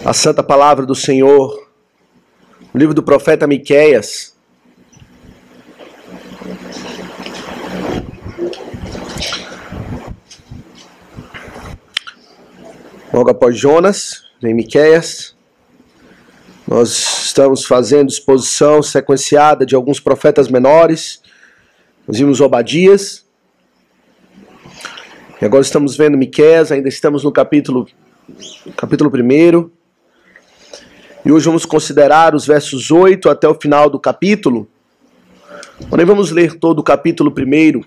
A santa palavra do Senhor, o livro do profeta Miqueias. Logo após Jonas, vem Miqueias. Nós estamos fazendo exposição sequenciada de alguns profetas menores. Nós vimos Obadias. E agora estamos vendo Miqueias, ainda estamos no capítulo 1. E hoje vamos considerar os versos 8 até o final do capítulo. Porém, vamos ler todo o capítulo 1.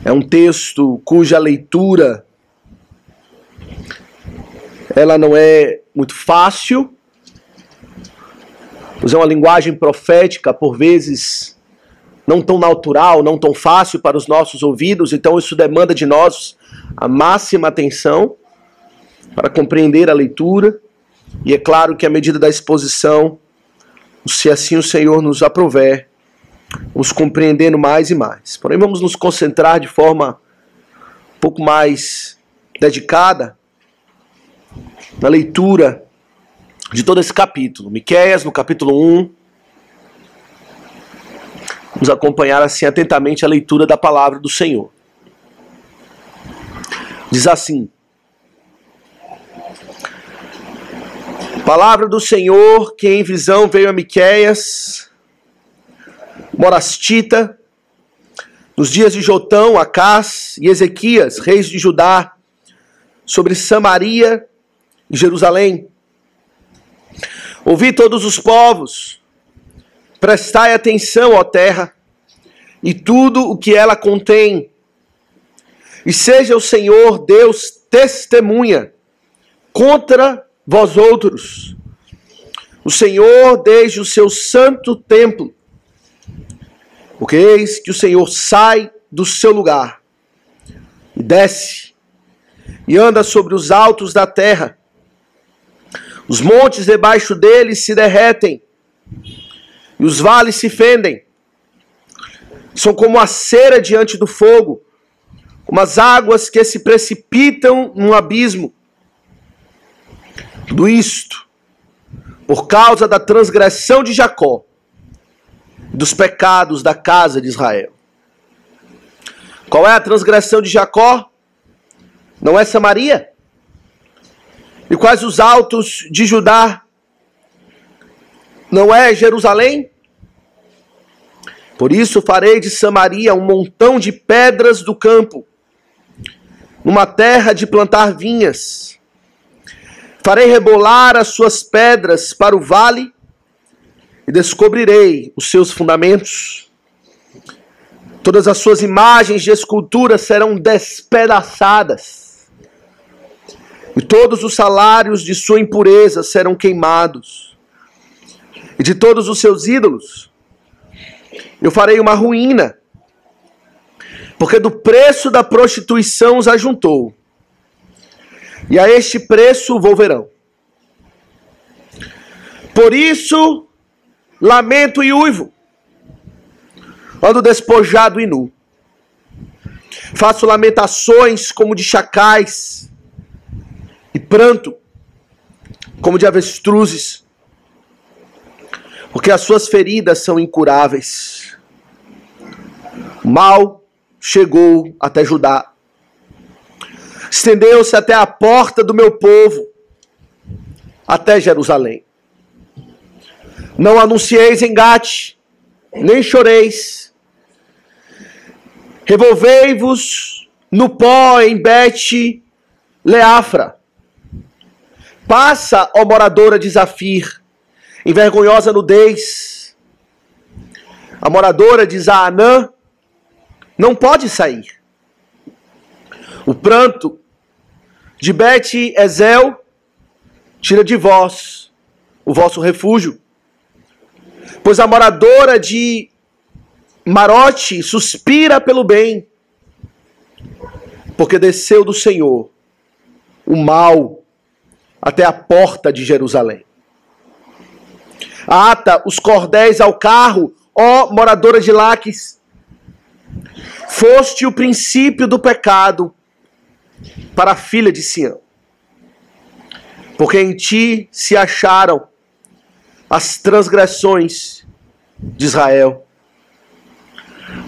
É um texto cuja leitura ela não é muito fácil, pois é uma linguagem profética, por vezes não tão natural, não tão fácil para os nossos ouvidos, então isso demanda de nós a máxima atenção para compreender a leitura, e é claro que à medida da exposição, se assim o Senhor nos aprouver, vamos compreendendo mais e mais. Porém, vamos nos concentrar de forma um pouco mais dedicada na leitura de todo esse capítulo. Miqueias, no capítulo 1, vamos acompanhar assim atentamente a leitura da palavra do Senhor. Diz assim: palavra do Senhor que em visão veio a Miqueias, morastita, nos dias de Jotão, Acás e Ezequias, reis de Judá, sobre Samaria e Jerusalém. Ouvi todos os povos, prestai atenção, ó terra, e tudo o que ela contém, e seja o Senhor Deus testemunha contra vós outros, o Senhor desde o seu santo templo, porque eis que o Senhor sai do seu lugar, e desce, e anda sobre os altos da terra, os montes debaixo dele se derretem, e os vales se fendem, são como a cera diante do fogo, como as águas que se precipitam num abismo. Tudo isto por causa da transgressão de Jacó, dos pecados da casa de Israel. Qual é a transgressão de Jacó? Não é Samaria? E quais os altos de Judá? Não é Jerusalém? Por isso farei de Samaria um montão de pedras do campo, numa terra de plantar vinhas. Farei rebolar as suas pedras para o vale e descobrirei os seus fundamentos. Todas as suas imagens de escultura serão despedaçadas, e todos os salários de sua impureza serão queimados, e de todos os seus ídolos eu farei uma ruína, porque do preço da prostituição os ajuntou, e a este preço o volverão. Por isso lamento e uivo, ando despojado e nu, faço lamentações como de chacais, e pranto como de avestruzes, porque as suas feridas são incuráveis. O mal chegou até Judá, estendeu-se até a porta do meu povo, até Jerusalém. Não anuncieis em Gate, nem choreis. Revolvei-vos no pó em Bet-Leafra. Passa, ó moradora de Zafir, em vergonhosa nudez. A moradora de Zaanã não pode sair. O pranto de Bet-Ezel tira de vós o vosso refúgio. Pois a moradora de Marote suspira pelo bem, porque desceu do Senhor o mal até a porta de Jerusalém. Ata os cordéis ao carro, ó moradora de Laques. Foste o princípio do pecado, para a filha de Sião, porque em ti se acharam as transgressões de Israel.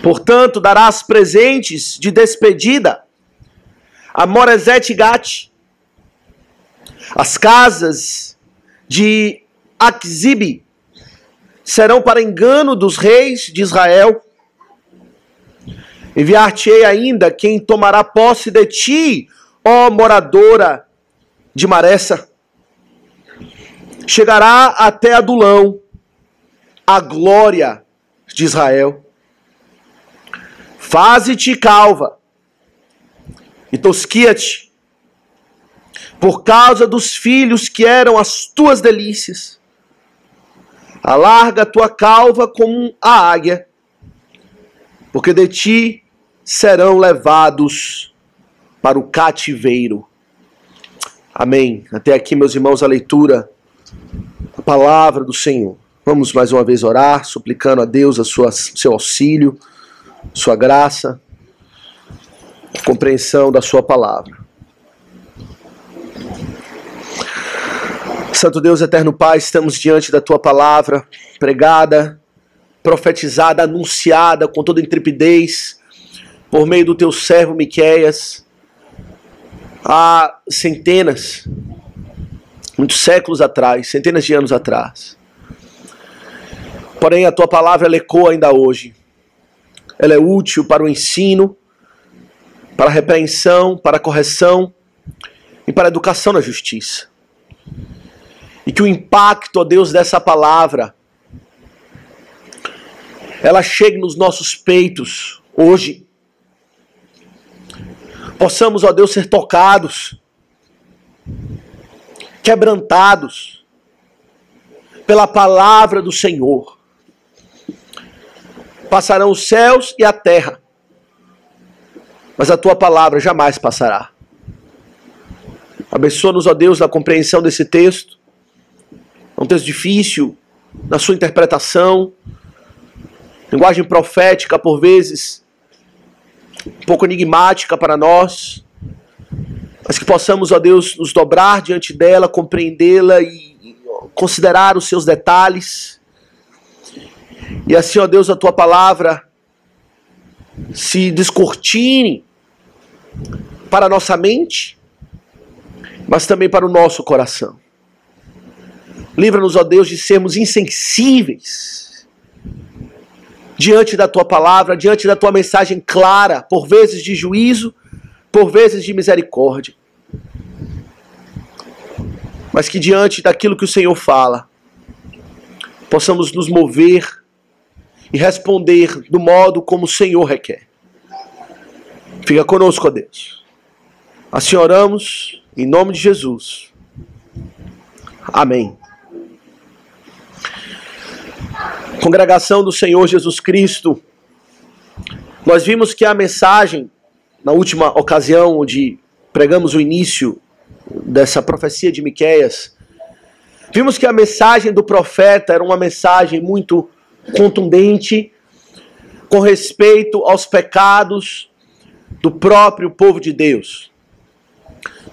Portanto, darás presentes de despedida a Moresete e Gate, as casas de Aquizibe serão para engano dos reis de Israel. Enviar-te-ei ainda quem tomará posse de ti, ó moradora de Maressa. Chegará até Adulão a glória de Israel. Faze-te calva e tosquia-te por causa dos filhos que eram as tuas delícias. Alarga a tua calva como a águia, porque de ti serão levados para o cativeiro. Amém. Até aqui, meus irmãos, a leitura da palavra do Senhor. Vamos mais uma vez orar, suplicando a Deus seu auxílio, sua graça, compreensão da sua palavra. Santo Deus, eterno Pai, estamos diante da tua palavra, pregada, profetizada, anunciada com toda intrepidez, por meio do teu servo Miqueias, há centenas, muitos séculos atrás, centenas de anos atrás. Porém, a tua palavra ela ecoa ainda hoje. Ela é útil para o ensino, para a repreensão, para a correção e para a educação na justiça. E que o impacto, ó Deus, dessa palavra, ela chegue nos nossos peitos hoje. Possamos, ó Deus, ser tocados, quebrantados pela palavra do Senhor. Passarão os céus e a terra, mas a tua palavra jamais passará. Abençoa-nos, ó Deus, na compreensão desse texto. É um texto difícil na sua interpretação, linguagem profética por vezes um pouco enigmática para nós, mas que possamos, ó Deus, nos dobrar diante dela, compreendê-la e considerar os seus detalhes. E assim, ó Deus, a tua palavra se descortine para a nossa mente, mas também para o nosso coração. Livra-nos, ó Deus, de sermos insensíveis diante da tua palavra, diante da tua mensagem clara, por vezes de juízo, por vezes de misericórdia. Mas que diante daquilo que o Senhor fala, possamos nos mover e responder do modo como o Senhor requer. Fica conosco, ó Deus. Assim oramos, em nome de Jesus. Amém. Congregação do Senhor Jesus Cristo, nós vimos que a mensagem, na última ocasião onde pregamos o início dessa profecia de Miqueias, vimos que a mensagem do profeta era uma mensagem muito contundente com respeito aos pecados do próprio povo de Deus.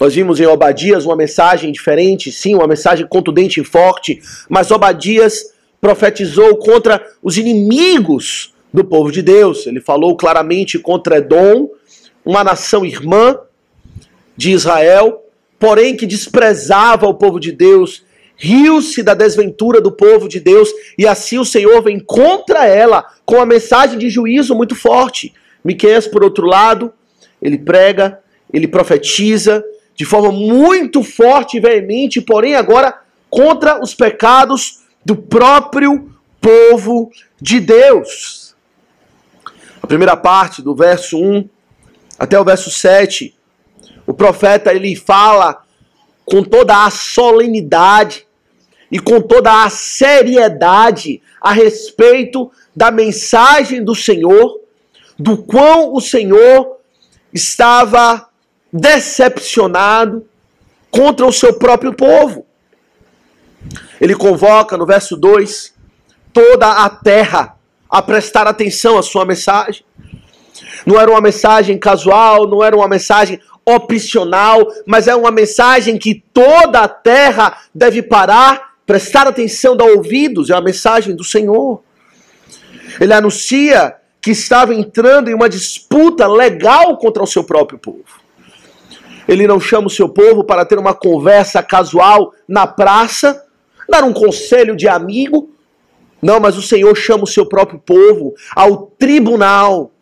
Nós vimos em Obadias uma mensagem diferente, sim, uma mensagem contundente e forte, mas Obadias profetizou contra os inimigos do povo de Deus. Ele falou claramente contra Edom, uma nação irmã de Israel, porém que desprezava o povo de Deus, riu-se da desventura do povo de Deus, e assim o Senhor vem contra ela com uma mensagem de juízo muito forte. Miqueias, por outro lado, ele prega, ele profetiza de forma muito forte e veemente, porém agora contra os pecados do próprio povo de Deus. A primeira parte, do verso 1 até o verso 7, o profeta ele fala com toda a solenidade e com toda a seriedade a respeito da mensagem do Senhor, do quão o Senhor estava decepcionado contra o seu próprio povo. Ele convoca no verso 2 toda a terra a prestar atenção à sua mensagem. Não era uma mensagem casual, não era uma mensagem opcional, mas é uma mensagem que toda a terra deve parar, prestar atenção, dar ouvidos. É a mensagem do Senhor. Ele anuncia que estava entrando em uma disputa legal contra o seu próprio povo. Ele não chama o seu povo para ter uma conversa casual na praça, dar um conselho de amigo. Não, mas o Senhor chama o seu próprio povo ao tribunal.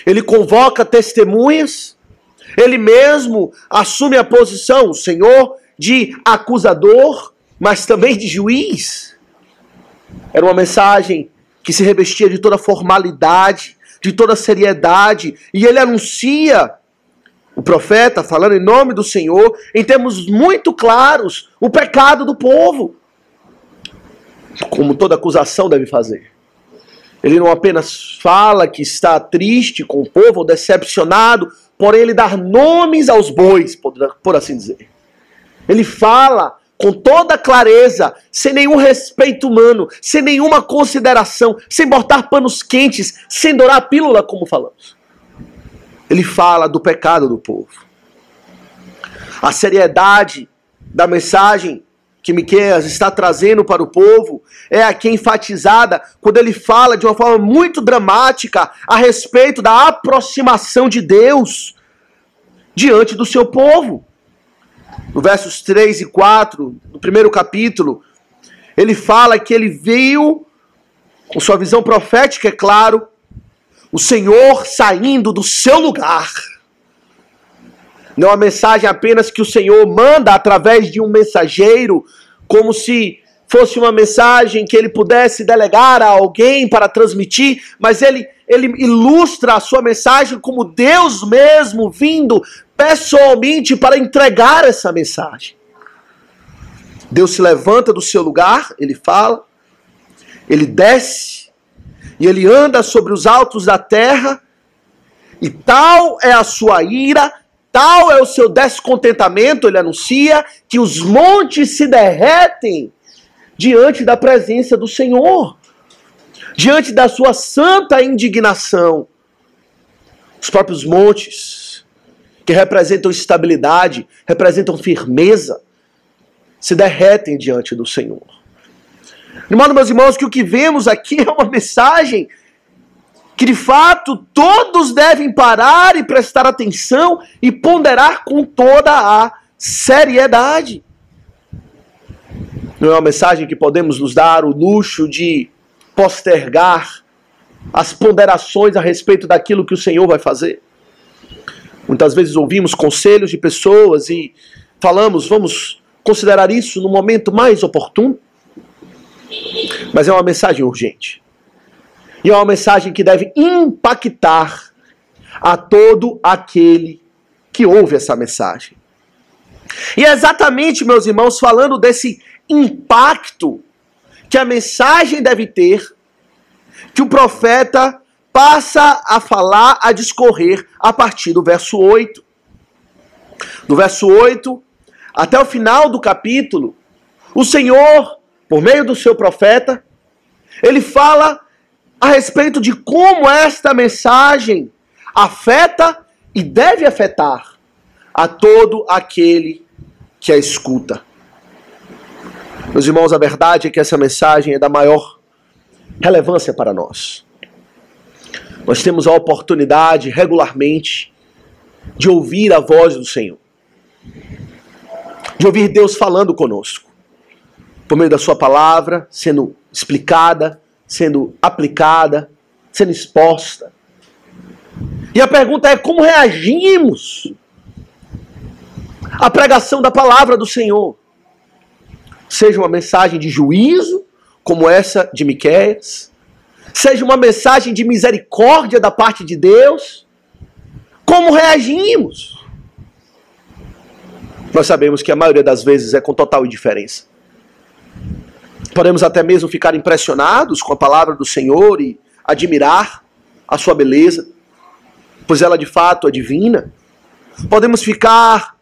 Ele convoca testemunhas. Ele mesmo assume a posição, o Senhor, de acusador, mas também de juiz. Era uma mensagem que se revestia de toda formalidade, de toda seriedade, e ele anuncia, o profeta, falando em nome do Senhor, em termos muito claros, o pecado do povo, como toda acusação deve fazer. Ele não apenas fala que está triste com o povo, ou decepcionado, porém ele dá nomes aos bois, por assim dizer. Ele fala com toda clareza, sem nenhum respeito humano, sem nenhuma consideração, sem botar panos quentes, sem dourar a pílula, como falamos. Ele fala do pecado do povo. A seriedade da mensagem que Miqueias está trazendo para o povo é aqui enfatizada quando ele fala de uma forma muito dramática a respeito da aproximação de Deus diante do seu povo. No versos 3 e 4, no primeiro capítulo, ele fala que ele viu, com sua visão profética, é claro, o Senhor saindo do seu lugar. Não é uma mensagem apenas que o Senhor manda através de um mensageiro, como se fosse uma mensagem que ele pudesse delegar a alguém para transmitir, mas ele ilustra a sua mensagem como Deus mesmo vindo pessoalmente para entregar essa mensagem. Deus se levanta do seu lugar, ele fala, ele desce e ele anda sobre os altos da terra, e tal é a sua ira, tal é o seu descontentamento. Ele anuncia que os montes se derretem diante da presença do Senhor, diante da sua santa indignação. Os próprios montes, que representam estabilidade, representam firmeza, se derretem diante do Senhor. De modo, meus irmãos, que o que vemos aqui é uma mensagem que de fato todos devem parar e prestar atenção e ponderar com toda a seriedade. Não é uma mensagem que podemos nos dar o luxo de postergar as ponderações a respeito daquilo que o Senhor vai fazer. Muitas vezes ouvimos conselhos de pessoas e falamos, vamos considerar isso no momento mais oportuno. Mas é uma mensagem urgente. E é uma mensagem que deve impactar a todo aquele que ouve essa mensagem. E é exatamente, meus irmãos, falando desse impacto que a mensagem deve ter, que o profeta passa a falar, a discorrer a partir do verso 8. Do verso 8 até o final do capítulo, o Senhor, por meio do seu profeta, ele fala a respeito de como esta mensagem afeta e deve afetar a todo aquele que a escuta. Meus irmãos, a verdade é que essa mensagem é da maior relevância para nós. Nós temos a oportunidade regularmente de ouvir a voz do Senhor, de ouvir Deus falando conosco, por meio da sua palavra, sendo explicada, sendo aplicada, sendo exposta. E a pergunta é: como reagimos à pregação da palavra do Senhor? Seja uma mensagem de juízo, como essa de Miqueias, seja uma mensagem de misericórdia da parte de Deus, como reagimos? Nós sabemos que a maioria das vezes é com total indiferença. Podemos até mesmo ficar impressionados com a palavra do Senhor e admirar a sua beleza, pois ela de fato é divina. Podemos ficar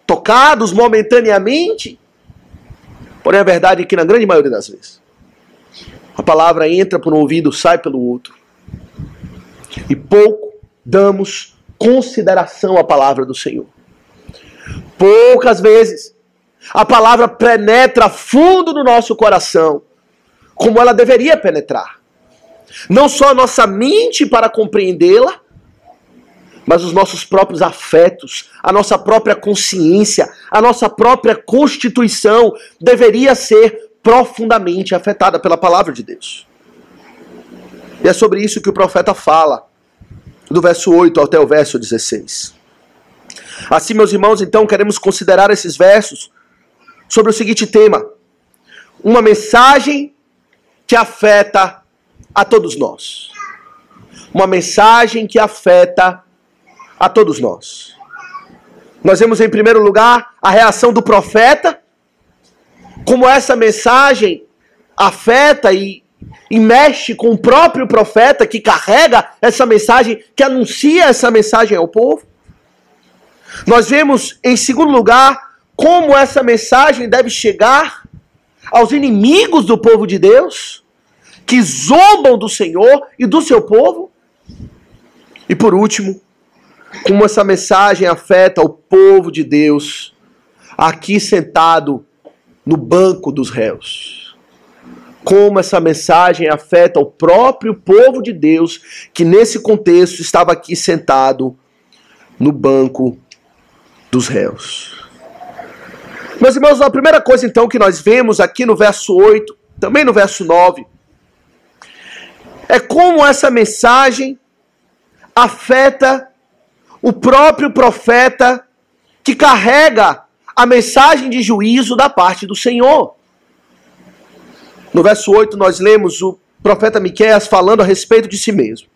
tocados momentaneamente, porém a verdade é que na grande maioria das vezes a palavra entra por um ouvido, sai pelo outro, e pouco damos consideração à palavra do Senhor. Poucas vezes a palavra penetra fundo no nosso coração, como ela deveria penetrar. Não só a nossa mente para compreendê-la, mas os nossos próprios afetos, a nossa própria consciência, a nossa própria constituição deveria ser profundamente afetada pela palavra de Deus. E é sobre isso que o profeta fala, do verso 8 até o verso 16. Assim, meus irmãos, então queremos considerar esses versos sobre o seguinte tema: uma mensagem que afeta a todos nós. Uma mensagem que afeta a todos nós. Nós vemos em primeiro lugar a reação do profeta, como essa mensagem afeta e mexe com o próprio profeta que carrega essa mensagem, que anuncia essa mensagem ao povo. Nós vemos em segundo lugar como essa mensagem deve chegar aos inimigos do povo de Deus, que zombam do Senhor e do seu povo. E por último, como essa mensagem afeta o povo de Deus, aqui sentado no banco dos réus. Como essa mensagem afeta o próprio povo de Deus, que nesse contexto estava aqui sentado no banco dos réus. Meus irmãos, a primeira coisa então que nós vemos aqui no verso 8, também no verso 9, é como essa mensagem afeta o próprio profeta que carrega a mensagem de juízo da parte do Senhor. No verso 8 nós lemos o profeta Miqueias falando a respeito de si mesmo.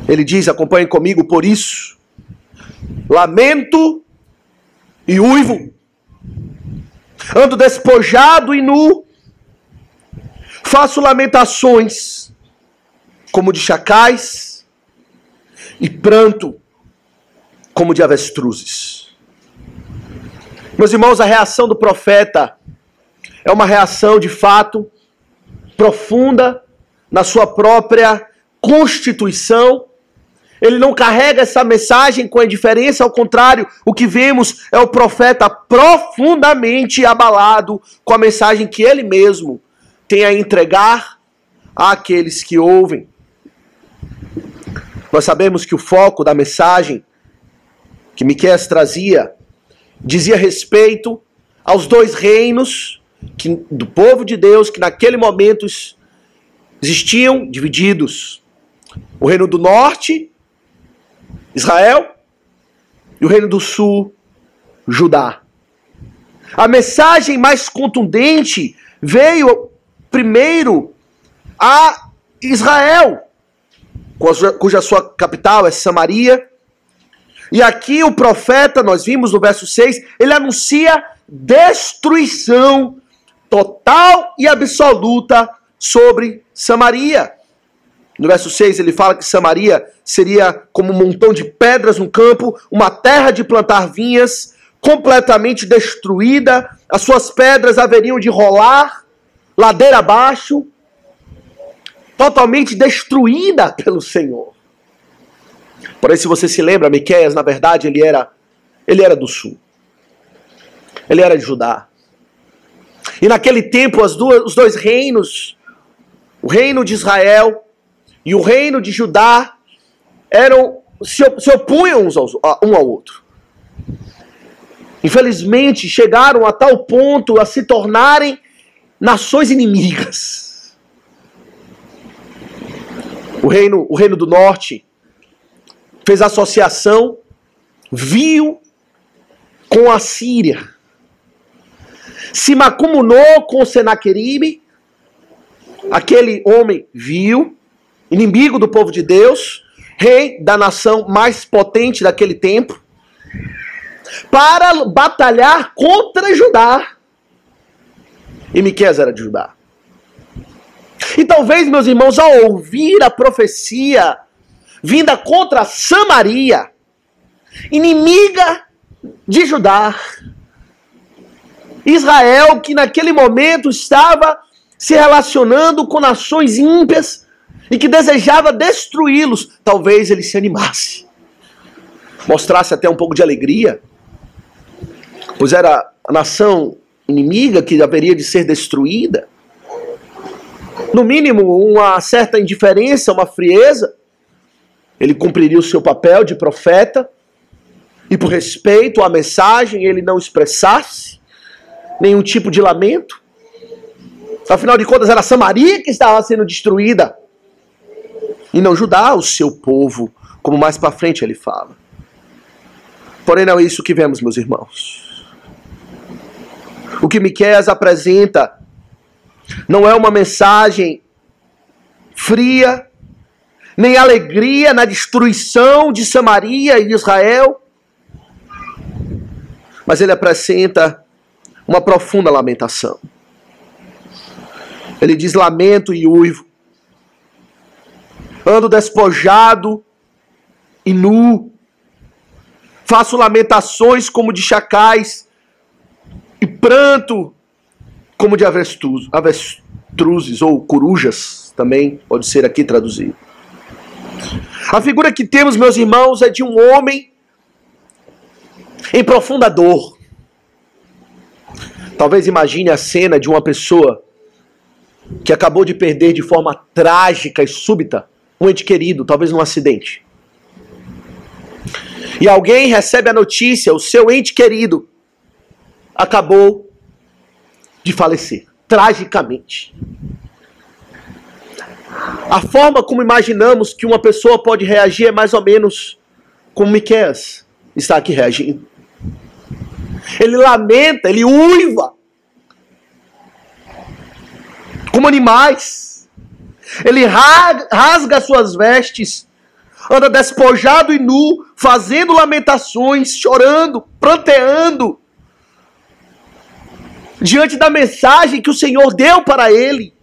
Ele diz, acompanhem comigo: por isso, lamento e uivo, ando despojado e nu, faço lamentações como de chacais e pranto como de avestruzes. Meus irmãos, a reação do profeta é uma reação de fato profunda na sua própria constituição. Ele não carrega essa mensagem com indiferença, ao contrário, o que vemos é o profeta profundamente abalado com a mensagem que ele mesmo tem a entregar àqueles que ouvem. Nós sabemos que o foco da mensagem que Miqueias trazia dizia respeito aos dois reinos do povo de Deus que naquele momento existiam divididos. O reino do norte, Israel, e o reino do sul, Judá. A mensagem mais contundente veio primeiro a Israel, cuja sua capital é Samaria. E aqui o profeta, nós vimos no verso 6, ele anuncia destruição total e absoluta sobre Samaria. No verso 6 ele fala que Samaria seria como um montão de pedras no campo, uma terra de plantar vinhas, completamente destruída. As suas pedras haveriam de rolar ladeira abaixo, totalmente destruída pelo Senhor. Porém, se você se lembra, Miqueias, na verdade, ele era do sul. Ele era de Judá. E naquele tempo, os dois reinos, o reino de Israel e o reino de Judá, se opunham um ao outro. Infelizmente, chegaram a tal ponto a se tornarem nações inimigas. O reino do norte fez associação vil com a Síria. Se macumunou com Senaqueribe, aquele homem vil, inimigo do povo de Deus, rei da nação mais potente daquele tempo, para batalhar contra Judá. E Miqueias era de Judá. E talvez, meus irmãos, ao ouvir a profecia vinda contra Samaria, inimiga de Judá, Israel, que naquele momento estava se relacionando com nações ímpias e que desejava destruí-los, talvez ele se animasse. mostrasse até um pouco de alegria, pois era a nação inimiga que haveria de ser destruída. No mínimo, uma certa indiferença, uma frieza. Ele cumpriria o seu papel de profeta, e por respeito à mensagem, ele não expressasse nenhum tipo de lamento. Afinal de contas, era Samaria que estava sendo destruída, e não Judá, o seu povo, como mais para frente ele fala. Porém, não é isso que vemos, meus irmãos. O que Miqueias apresenta não é uma mensagem fria, nem alegria na destruição de Samaria e Israel, mas ele apresenta uma profunda lamentação. Ele diz: lamento e uivo, ando despojado e nu, faço lamentações como de chacais e pranto como de avestruzes ou corujas, também pode ser aqui traduzido. A figura que temos, meus irmãos, é de um homem em profunda dor. Talvez imagine a cena de uma pessoa que acabou de perder de forma trágica e súbita um ente querido, talvez num acidente. E alguém recebe a notícia: o seu ente querido acabou de falecer, tragicamente. A forma como imaginamos que uma pessoa pode reagir é mais ou menos como Miqueias está aqui reagindo. Ele lamenta, ele uiva, como animais. Ele rasga suas vestes, anda despojado e nu, fazendo lamentações, chorando, pranteando, diante da mensagem que o Senhor deu para ele,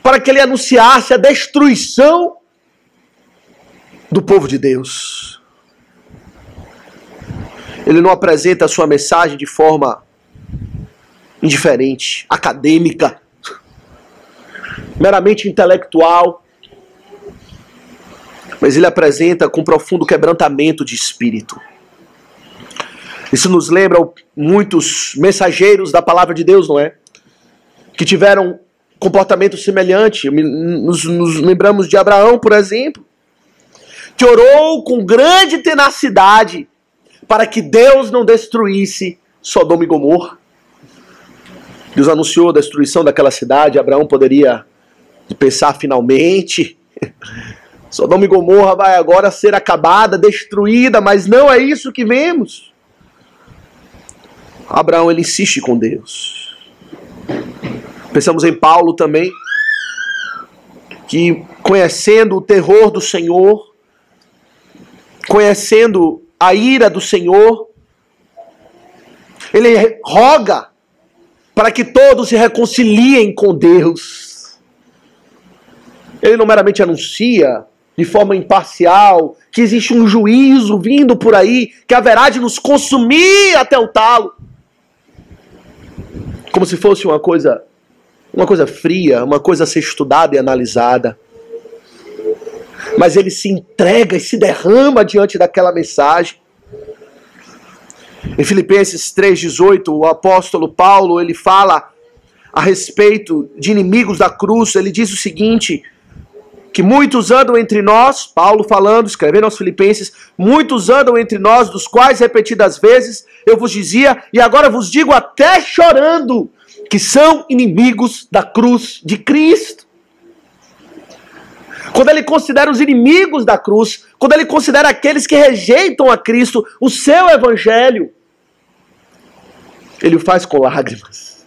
para que ele anunciasse a destruição do povo de Deus. Ele não apresenta a sua mensagem de forma indiferente, acadêmica, meramente intelectual, mas ele apresenta com profundo quebrantamento de espírito. Isso nos lembra muitos mensageiros da palavra de Deus, não é? Que tiveram comportamento semelhante. Nos lembramos de Abraão, por exemplo, que orou com grande tenacidade para que Deus não destruísse Sodoma e Gomorra. Deus anunciou a destruição daquela cidade. Abraão poderia pensar: finalmente, Sodoma e Gomorra vai agora ser acabada, destruída, mas não é isso que vemos. Abraão, ele insiste com Deus. Pensamos em Paulo também, que conhecendo o terror do Senhor, conhecendo a ira do Senhor, ele roga para que todos se reconciliem com Deus. Ele não meramente anuncia de forma imparcial que existe um juízo vindo por aí, que haverá de nos consumir até o talo, como se fosse uma coisa fria, uma coisa a ser estudada e analisada. Mas ele se entrega e se derrama diante daquela mensagem. Em Filipenses 3,18, o apóstolo Paulo, ele fala a respeito de inimigos da cruz. Ele diz o seguinte: que muitos andam entre nós, Paulo falando, escrevendo aos Filipenses, muitos andam entre nós, dos quais repetidas vezes eu vos dizia, e agora vos digo até chorando, que são inimigos da cruz de Cristo. Quando ele considera os inimigos da cruz, quando ele considera aqueles que rejeitam a Cristo, o seu evangelho, ele o faz com lágrimas.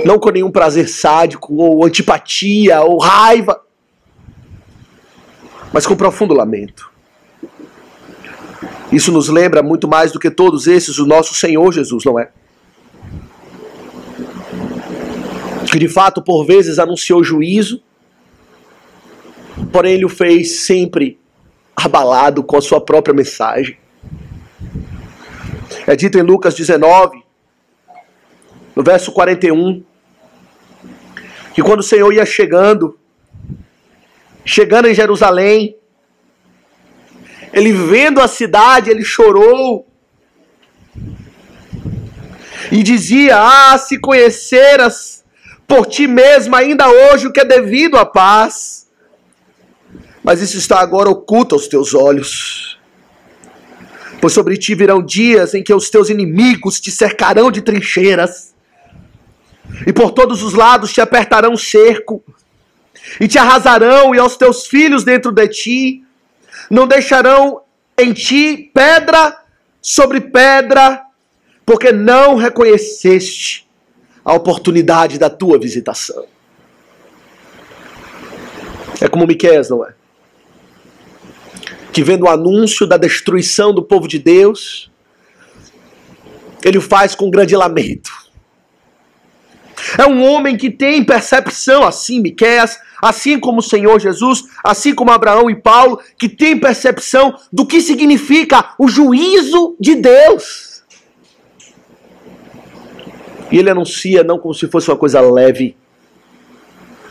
Não com nenhum prazer sádico, ou antipatia, ou raiva, mas com profundo lamento. Isso nos lembra muito mais do que todos esses o nosso Senhor Jesus, não é? Que de fato por vezes anunciou juízo, porém ele o fez sempre abalado com a sua própria mensagem. É dito em Lucas 19, no verso 41, que quando o Senhor ia chegando em Jerusalém, Ele vendo a cidade, ele chorou. E dizia: ah, se conheceras por ti mesmo ainda hoje o que é devido à paz. Mas isso está agora oculto aos teus olhos. Pois sobre ti virão dias em que os teus inimigos te cercarão de trincheiras. E por todos os lados te apertarão cerco. E te arrasarão e aos teus filhos dentro de ti. Não deixarão em ti pedra sobre pedra, porque não reconheceste a oportunidade da tua visitação. É como Miqueias, não é? Que vendo o anúncio da destruição do povo de Deus, ele o faz com grande lamento. É um homem que tem percepção, assim Miqueias, assim como o Senhor Jesus, assim como Abraão e Paulo, que tem percepção do que significa o juízo de Deus. E ele anuncia não como se fosse uma coisa leve,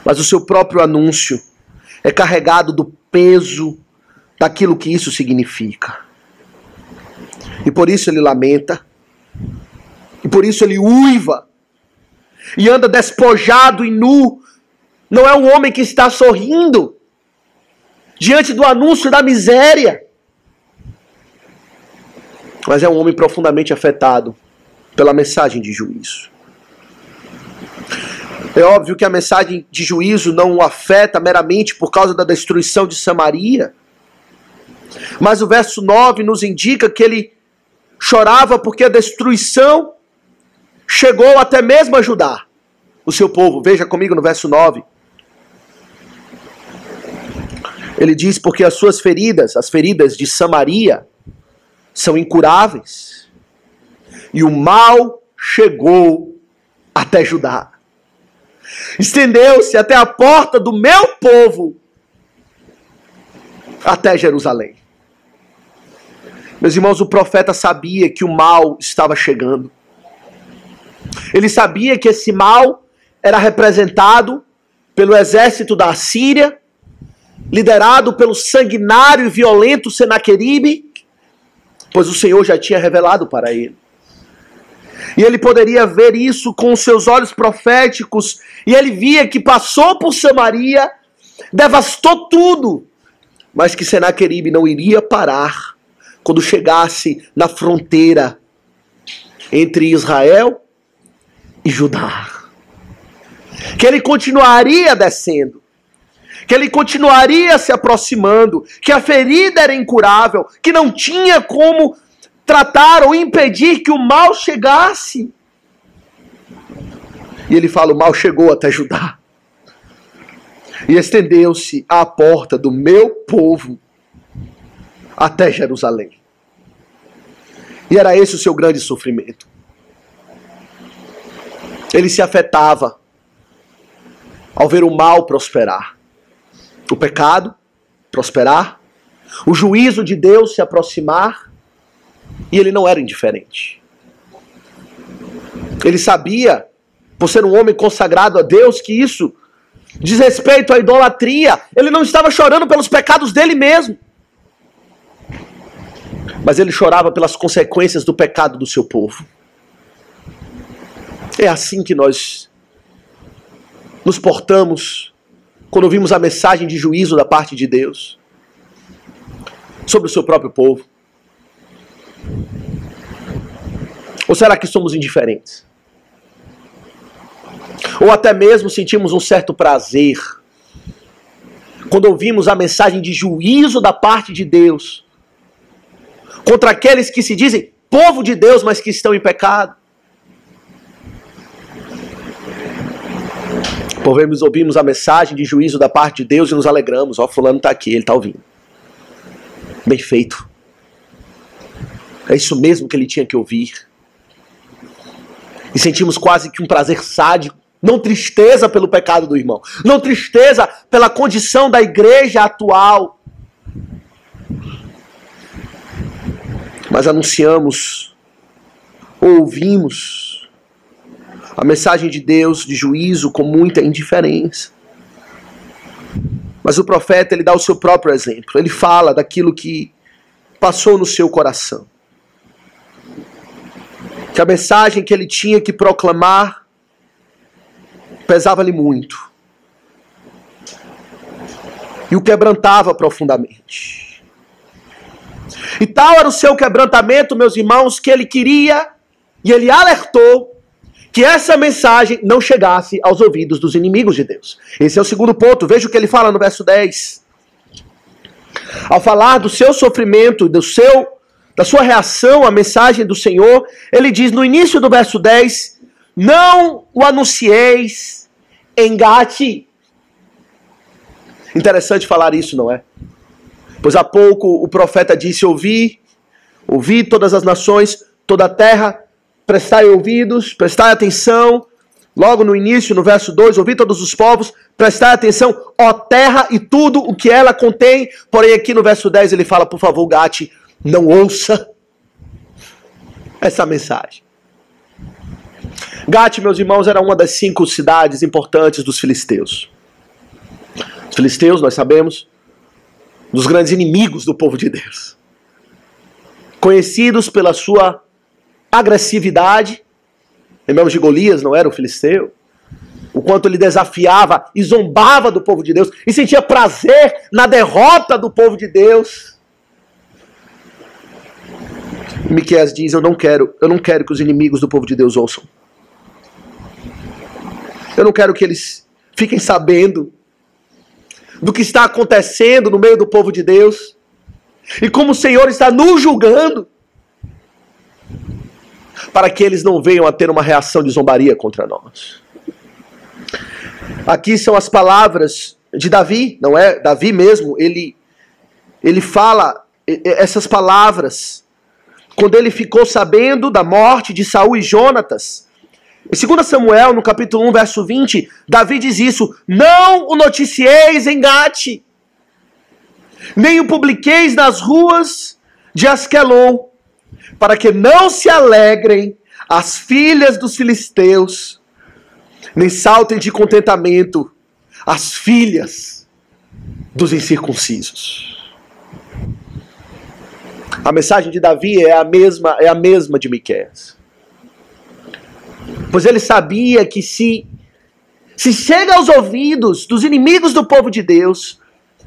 mas o seu próprio anúncio é carregado do peso daquilo que isso significa. E por isso ele lamenta, e por isso ele uiva, e anda despojado e nu. Não é um homem que está sorrindo diante do anúncio da miséria, mas é um homem profundamente afetado pela mensagem de juízo. É óbvio que a mensagem de juízo não o afeta meramente por causa da destruição de Samaria, mas o verso 9 nos indica que ele chorava porque a destruição chegou até mesmo a Judá, o seu povo. Veja comigo no verso 9. Ele diz: porque as suas feridas, as feridas de Samaria, são incuráveis, e o mal chegou até Judá. Estendeu-se até a porta do meu povo, até Jerusalém. Meus irmãos, o profeta sabia que o mal estava chegando. Ele sabia que esse mal era representado pelo exército da Assíria, liderado pelo sanguinário e violento Senaqueribe, pois o Senhor já tinha revelado para ele. E ele poderia ver isso com os seus olhos proféticos, e ele via que passou por Samaria, devastou tudo, mas que Senaqueribe não iria parar quando chegasse na fronteira entre Israel e Judá. Que ele continuaria descendo, que ele continuaria se aproximando, que a ferida era incurável, que não tinha como tratar ou impedir que o mal chegasse. E ele fala: o mal chegou até Judá, e estendeu-se à porta do meu povo até Jerusalém. E era esse o seu grande sofrimento. Ele se afetava ao ver o mal prosperar, o pecado prosperar, o juízo de Deus se aproximar, e ele não era indiferente. Ele sabia, por ser um homem consagrado a Deus, que isso diz respeito à idolatria. Ele não estava chorando pelos pecados dele mesmo, mas ele chorava pelas consequências do pecado do seu povo. É assim que nós nos portamos quando ouvimos a mensagem de juízo da parte de Deus sobre o seu próprio povo. Ou será que somos indiferentes? Ou até mesmo sentimos um certo prazer quando ouvimos a mensagem de juízo da parte de Deus contra aqueles que se dizem povo de Deus, mas que estão em pecado? Por vezes ouvimos a mensagem de juízo da parte de Deus e nos alegramos: ó, fulano está aqui, ele está ouvindo. Bem feito. É isso mesmo que ele tinha que ouvir. E sentimos quase que um prazer sádico, não tristeza pelo pecado do irmão, não tristeza pela condição da igreja atual, mas anunciamos, ouvimos a mensagem de Deus de juízo com muita indiferença. Mas o profeta, ele dá o seu próprio exemplo. Ele fala daquilo que passou no seu coração. Que a mensagem que ele tinha que proclamar pesava-lhe muito. E o quebrantava profundamente. E tal era o seu quebrantamento, meus irmãos, que ele queria, e ele alertou, que essa mensagem não chegasse aos ouvidos dos inimigos de Deus. Esse é o segundo ponto. Veja o que ele fala no verso 10. Ao falar do seu sofrimento, da sua reação à mensagem do Senhor, ele diz no início do verso 10, não o anuncieis em Gate. Interessante falar isso, não é? Pois há pouco o profeta disse, ouvi todas as nações, toda a terra, prestai ouvidos, prestai atenção. Logo no início, no verso 2, ouvi todos os povos, prestai atenção, ó terra e tudo o que ela contém. Porém aqui no verso 10 ele fala, por favor, Gate, não ouça essa mensagem. Gate, meus irmãos, era uma das 5 cidades importantes dos filisteus. Os filisteus, nós sabemos, dos grandes inimigos do povo de Deus. Conhecidos pela sua agressividade. Lembramos de Golias, não era o filisteu? O quanto ele desafiava e zombava do povo de Deus e sentia prazer na derrota do povo de Deus. Miqueias diz, eu não quero que os inimigos do povo de Deus ouçam. Eu não quero que eles fiquem sabendo do que está acontecendo no meio do povo de Deus e como o Senhor está nos julgando, para que eles não venham a ter uma reação de zombaria contra nós. Aqui são as palavras de Davi, não é? Davi mesmo, ele fala essas palavras quando ele ficou sabendo da morte de Saul e Jonatas. Em 2 Samuel, no capítulo 1, verso 20, Davi diz isso, não o noticieis em Gate, nem o publiqueis nas ruas de Asquelon, para que não se alegrem as filhas dos filisteus, nem saltem de contentamento as filhas dos incircuncisos. A mensagem de Davi é a mesma de Miqueias. Pois ele sabia que se chega aos ouvidos dos inimigos do povo de Deus,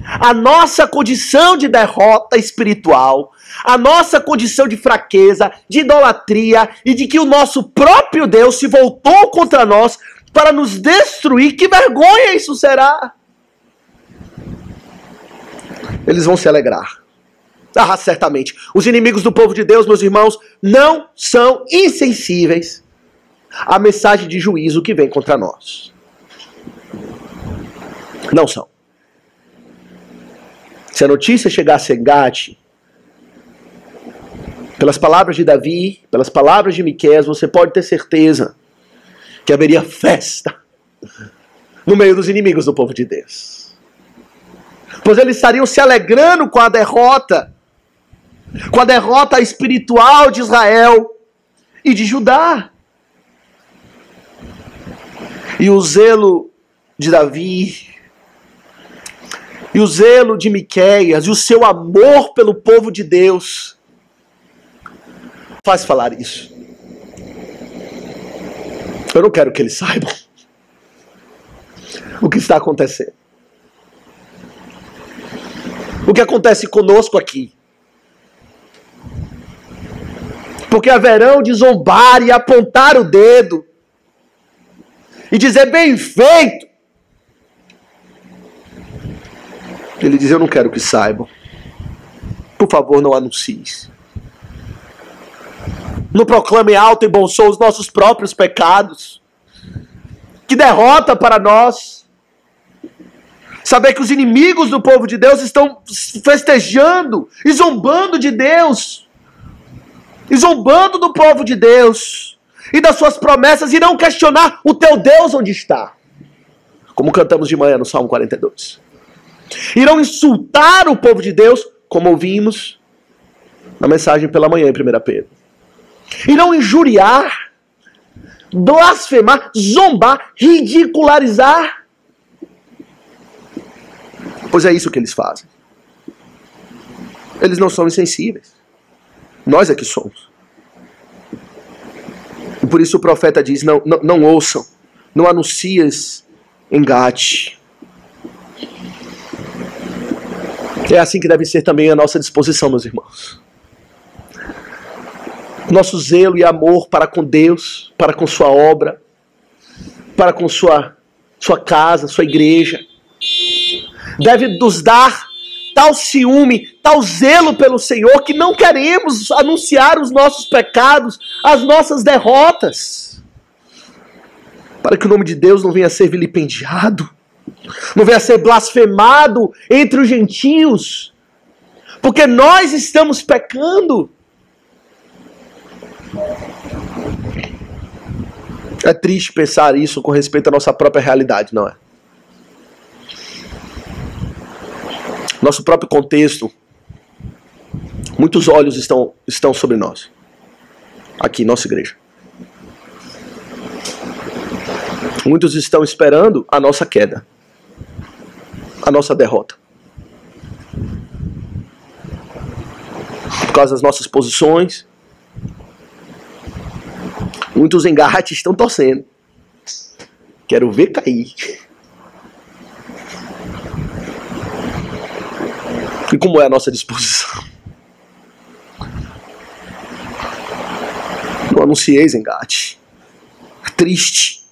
a nossa condição de derrota espiritual, a nossa condição de fraqueza, de idolatria e de que o nosso próprio Deus se voltou contra nós para nos destruir, que vergonha isso será! Eles vão se alegrar. Ah, certamente. Os inimigos do povo de Deus, meus irmãos, não são insensíveis à mensagem de juízo que vem contra nós. Não são. Se a notícia chegasse em Gate, pelas palavras de Davi, pelas palavras de Miqueias, você pode ter certeza que haveria festa no meio dos inimigos do povo de Deus. Pois eles estariam se alegrando com a derrota espiritual de Israel e de Judá. E o zelo de Davi, e o zelo de Miqueias, e o seu amor pelo povo de Deus, faz falar isso. Eu não quero que eles saibam o que está acontecendo. O que acontece conosco aqui. Porque haverão de zombar e apontar o dedo e dizer bem feito. Ele diz, eu não quero que saibam. Por favor, não anuncies. Não proclame alto e bom som os nossos próprios pecados. Que derrota para nós. Saber que os inimigos do povo de Deus estão festejando e zombando de Deus. E zombando do povo de Deus. E das suas promessas. E não questionar o teu Deus onde está. Como cantamos de manhã no Salmo 42. Irão insultar o povo de Deus, como ouvimos na mensagem pela manhã em 1 Pedro. Irão injuriar, blasfemar, zombar, ridicularizar. Pois é isso que eles fazem. Eles não são insensíveis. Nós é que somos. E por isso o profeta diz, não ouçam, não anuncies em Gate. É assim que deve ser também a nossa disposição, meus irmãos. Nosso zelo e amor para com Deus, para com sua obra, para com sua casa, sua igreja, deve nos dar tal ciúme, tal zelo pelo Senhor, que não queremos anunciar os nossos pecados, as nossas derrotas, para que o nome de Deus não venha a ser vilipendiado, não venha a ser blasfemado entre os gentios, porque nós estamos pecando. É triste pensar isso com respeito à nossa própria realidade, não é? Nosso próprio contexto, muitos olhos estão sobre nós, aqui, nossa igreja. Muitos estão esperando a nossa queda, a nossa derrota. Por causa das nossas posições, muitos engates estão torcendo. Quero ver cair. E como é a nossa disposição? Não anuncieis engate. É triste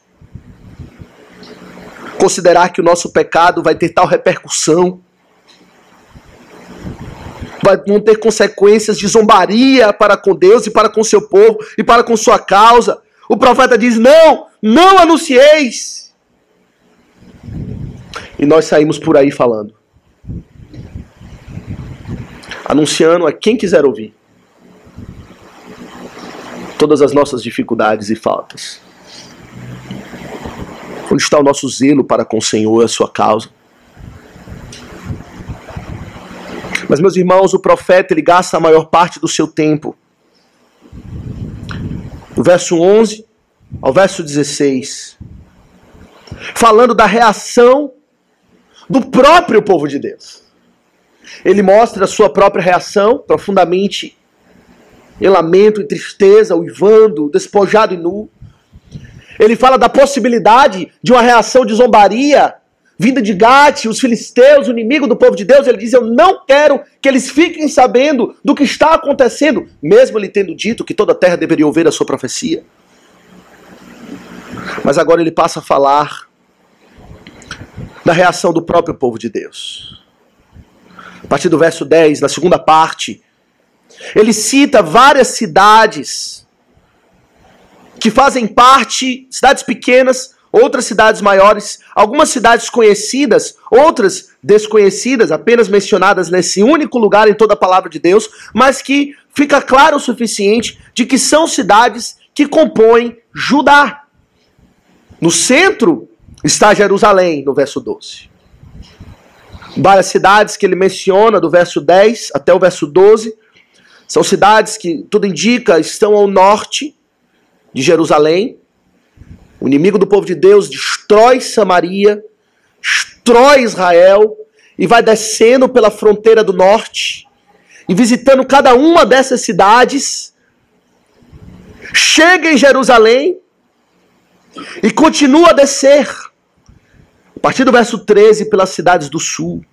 considerar que o nosso pecado vai ter tal repercussão, vão ter consequências de zombaria para com Deus e para com seu povo e para com sua causa. O profeta diz, não anuncieis. E nós saímos por aí falando, anunciando a quem quiser ouvir todas as nossas dificuldades e faltas. Onde está o nosso zelo para com o Senhor e a sua causa? Mas, meus irmãos, o profeta ele gasta a maior parte do seu tempo, do verso 11 ao verso 16, falando da reação do próprio povo de Deus. Ele mostra a sua própria reação, profundamente em lamento e tristeza, uivando, despojado e nu. Ele fala da possibilidade de uma reação de zombaria, vinda de Gate, os filisteus, o inimigo do povo de Deus. Ele diz, eu não quero que eles fiquem sabendo do que está acontecendo, mesmo ele tendo dito que toda a terra deveria ouvir a sua profecia. Mas agora ele passa a falar da reação do próprio povo de Deus. A partir do verso 10, na segunda parte, ele cita várias cidades que fazem parte, cidades pequenas, outras cidades maiores, algumas cidades conhecidas, outras desconhecidas, apenas mencionadas nesse único lugar em toda a palavra de Deus, mas que fica claro o suficiente de que são cidades que compõem Judá. No centro está Jerusalém, no verso 12. Várias cidades que ele menciona, do verso 10 até o verso 12, são cidades que, tudo indica, estão ao norte de Jerusalém. O inimigo do povo de Deus destrói Samaria, destrói Israel e vai descendo pela fronteira do norte e visitando cada uma dessas cidades. Chega em Jerusalém e continua a descer, a partir do verso 13, pelas cidades do sul.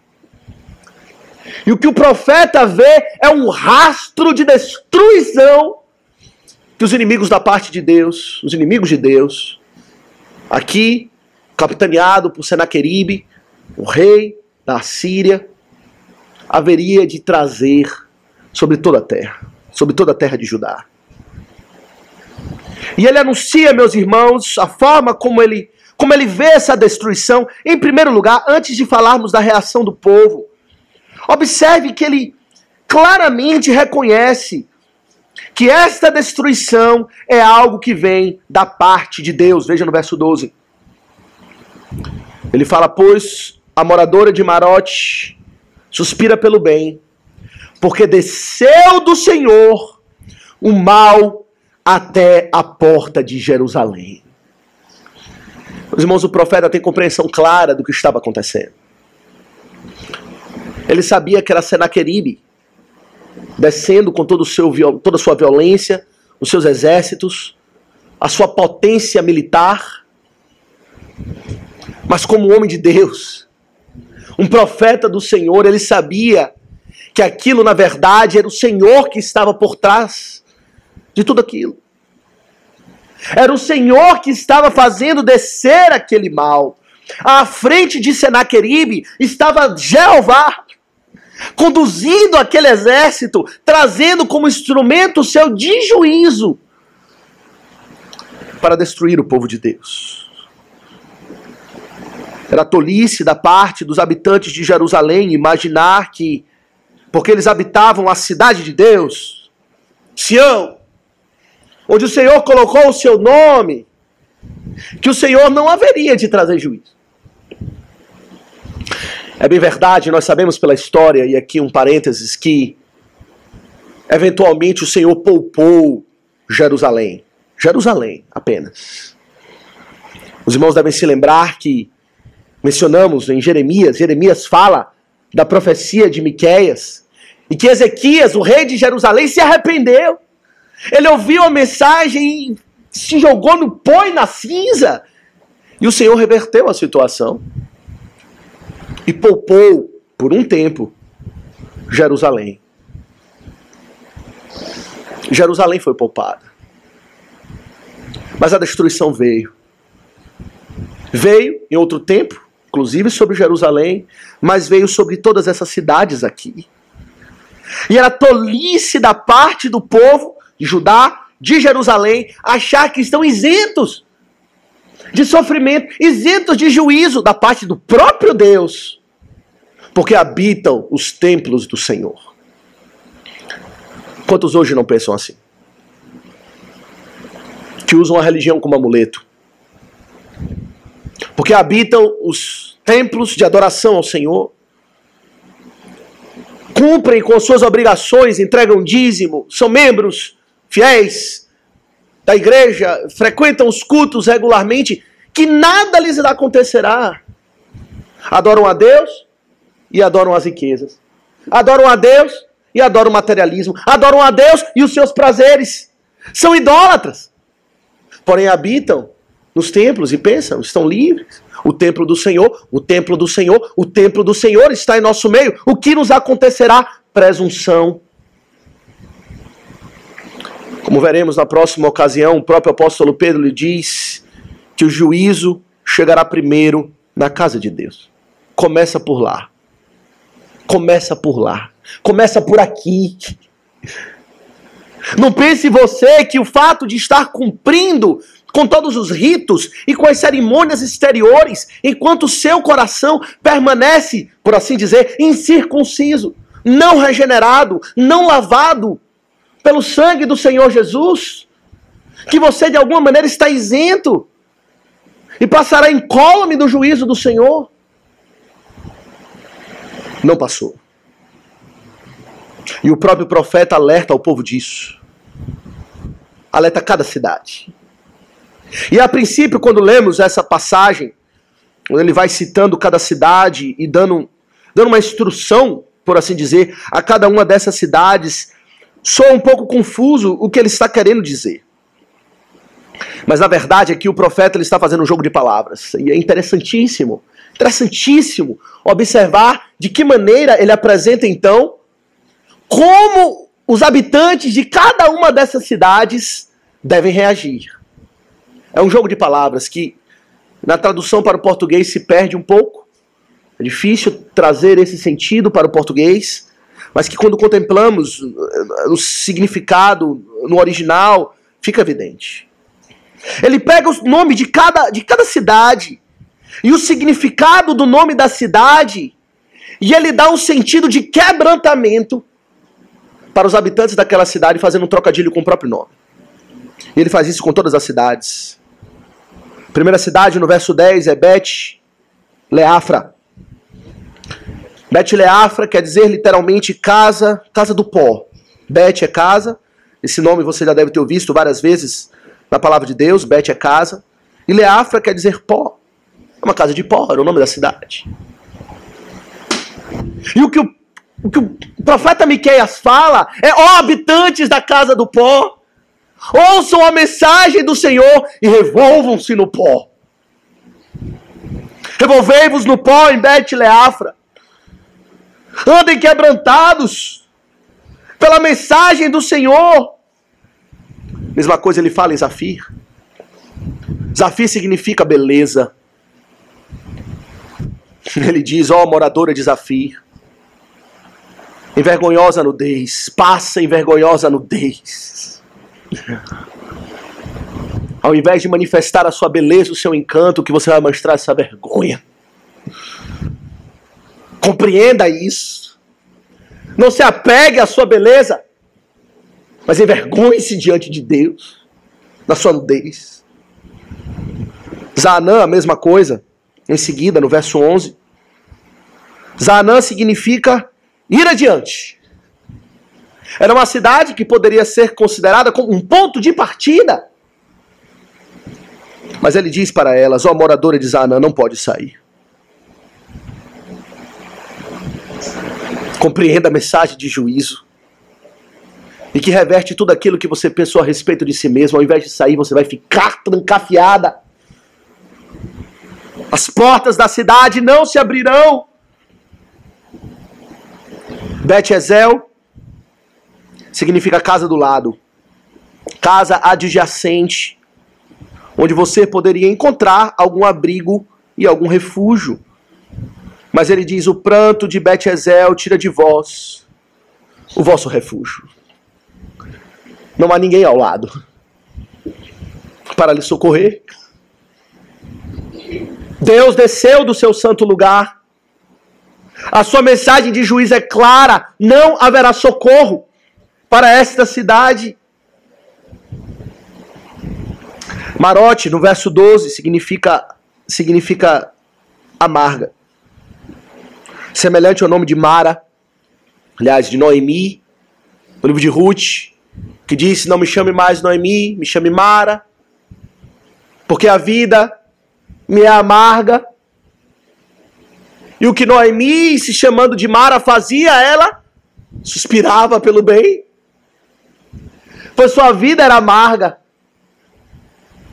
E o que o profeta vê é um rastro de destruição que os inimigos da parte de Deus, os inimigos de Deus, aqui, capitaneado por Senaqueribe, o rei da Assíria, haveria de trazer sobre toda a terra de Judá. E ele anuncia, meus irmãos, a forma como ele vê essa destruição. Em primeiro lugar, antes de falarmos da reação do povo, observe que ele claramente reconhece que esta destruição é algo que vem da parte de Deus. Veja no verso 12. Ele fala, pois a moradora de Marote suspira pelo bem, porque desceu do Senhor o mal até a porta de Jerusalém. Meus irmãos, o profeta tem compreensão clara do que estava acontecendo. Ele sabia que era Senaqueribe descendo com toda a sua violência, os seus exércitos, a sua potência militar. Mas como homem de Deus, um profeta do Senhor, ele sabia que aquilo, na verdade, era o Senhor que estava por trás de tudo aquilo. Era o Senhor que estava fazendo descer aquele mal. À frente de Senaqueribe estava Jeová, conduzindo aquele exército, trazendo como instrumento seu de juízo para destruir o povo de Deus. Era tolice da parte dos habitantes de Jerusalém imaginar que, porque eles habitavam a cidade de Deus, Sião, onde o Senhor colocou o seu nome, que o Senhor não haveria de trazer juízo. É bem verdade, nós sabemos pela história, e aqui um parênteses, que eventualmente o Senhor poupou Jerusalém. Jerusalém apenas. Os irmãos devem se lembrar que mencionamos em Jeremias fala da profecia de Miqueias, e que Ezequias, o rei de Jerusalém, se arrependeu. Ele ouviu a mensagem e se jogou no pó e na cinza. E o Senhor reverteu a situação e poupou, por um tempo, Jerusalém. Jerusalém foi poupada. Mas a destruição veio. Veio em outro tempo, inclusive sobre Jerusalém, mas veio sobre todas essas cidades aqui. E era tolice da parte do povo de Judá, de Jerusalém, achar que estão isentos de sofrimento, isentos de juízo da parte do próprio Deus, porque habitam os templos do Senhor. Quantos hoje não pensam assim? Que usam a religião como amuleto, porque habitam os templos de adoração ao Senhor, cumprem com suas obrigações, entregam dízimo, são membros fiéis da igreja, frequentam os cultos regularmente, que nada lhes acontecerá. Adoram a Deus e adoram as riquezas. Adoram a Deus e adoram o materialismo. Adoram a Deus e os seus prazeres. São idólatras. Porém habitam nos templos e pensam, estão livres. O templo do Senhor, o templo do Senhor, o templo do Senhor está em nosso meio. O que nos acontecerá? Presunção. Como veremos na próxima ocasião, o próprio apóstolo Pedro lhe diz que o juízo chegará primeiro na casa de Deus. Começa por lá. Começa por lá. Começa por aqui. Não pense você que o fato de estar cumprindo com todos os ritos e com as cerimônias exteriores, enquanto o seu coração permanece, por assim dizer, incircunciso, não regenerado, não lavado pelo sangue do Senhor Jesus, que você de alguma maneira está isento e passará incólume do juízo do Senhor. Não passou. E o próprio profeta alerta ao povo disso. Alerta cada cidade. E a princípio, quando lemos essa passagem, quando ele vai citando cada cidade e dando uma instrução, por assim dizer, a cada uma dessas cidades, soa um pouco confuso o que ele está querendo dizer. Mas na verdade aqui o profeta ele está fazendo um jogo de palavras. E é interessantíssimo observar de que maneira ele apresenta então como os habitantes de cada uma dessas cidades devem reagir. É um jogo de palavras que na tradução para o português se perde um pouco. É difícil trazer esse sentido para o português, mas que quando contemplamos o significado no original, fica evidente. Ele pega o nome de cada cidade e o significado do nome da cidade e ele dá um sentido de quebrantamento para os habitantes daquela cidade, fazendo um trocadilho com o próprio nome. E ele faz isso com todas as cidades. A primeira cidade, no verso 10, é Bet-Leafra. Bet-Leafra quer dizer literalmente casa do pó. Bet é casa. Esse nome você já deve ter visto várias vezes na palavra de Deus. Bet é casa. E Leafra quer dizer pó. É uma casa de pó, era o nome da cidade. E o que o o que o profeta Miqueias fala é: ó habitantes da casa do pó, ouçam a mensagem do Senhor e revolvam-se no pó. Revolvei-vos no pó em Bet-Leafra. Andem quebrantados pela mensagem do Senhor. Mesma coisa ele fala em Zafir. Zafir significa beleza. Ele diz: ó moradora de Zafir, em vergonhosa nudez, passa em vergonhosa nudez. Ao invés de manifestar a sua beleza, o seu encanto, o que você vai mostrar é essa vergonha. Compreenda isso. Não se apegue à sua beleza, mas envergonhe-se diante de Deus, na sua nudez. Zaanã, a mesma coisa. Em seguida, no verso 11. Zaanã significa ir adiante. Era uma cidade que poderia ser considerada como um ponto de partida. Mas ele diz para elas: ó moradora de Zaanã, não pode sair. Compreenda a mensagem de juízo. E que reverte tudo aquilo que você pensou a respeito de si mesmo. Ao invés de sair, você vai ficar trancafiada. As portas da cidade não se abrirão. Bet-Ezel significa casa do lado. Casa adjacente. Onde você poderia encontrar algum abrigo e algum refúgio. Mas ele diz: o pranto de Bet-Ezel tira de vós o vosso refúgio. Não há ninguém ao lado para lhe socorrer. Deus desceu do seu santo lugar. A sua mensagem de juízo é clara: não haverá socorro para esta cidade. Marote, no verso 12, significa amarga. Semelhante ao nome de Mara, aliás, de Noemi, no livro de Ruth, que disse: não me chame mais Noemi, me chame Mara, porque a vida me é amarga. E o que Noemi, se chamando de Mara, fazia, ela suspirava pelo bem, pois sua vida era amarga.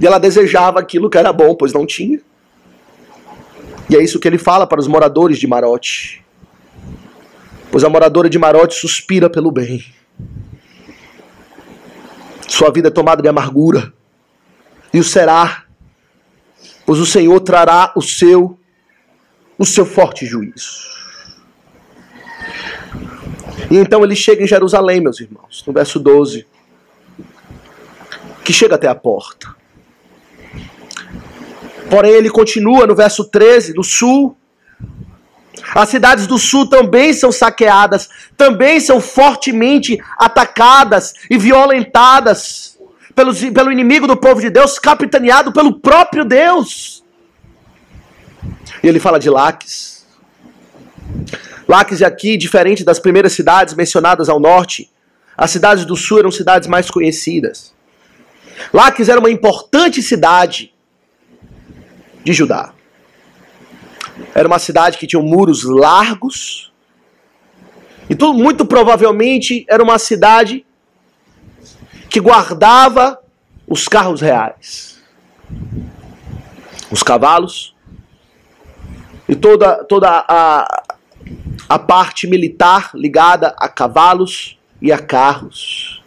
E ela desejava aquilo que era bom, pois não tinha. E é isso que ele fala para os moradores de Marote. Pois a moradora de Marote suspira pelo bem. Sua vida é tomada de amargura. E o será, pois o Senhor trará o seu forte juízo. E então ele chega em Jerusalém, meus irmãos, no verso 12, que chega até a porta. Porém, ele continua no verso 13, do sul. As cidades do sul também são saqueadas, também são fortemente atacadas e violentadas pelo inimigo do povo de Deus, capitaneado pelo próprio Deus. E ele fala de Laques. Laques é aqui, diferente das primeiras cidades mencionadas ao norte, as cidades do sul eram cidades mais conhecidas. Laques era uma importante cidade de Judá. Era uma cidade que tinha muros largos. E muito provavelmente era uma cidade que guardava os carros reais. Os cavalos. E toda a parte militar ligada a cavalos e a carros.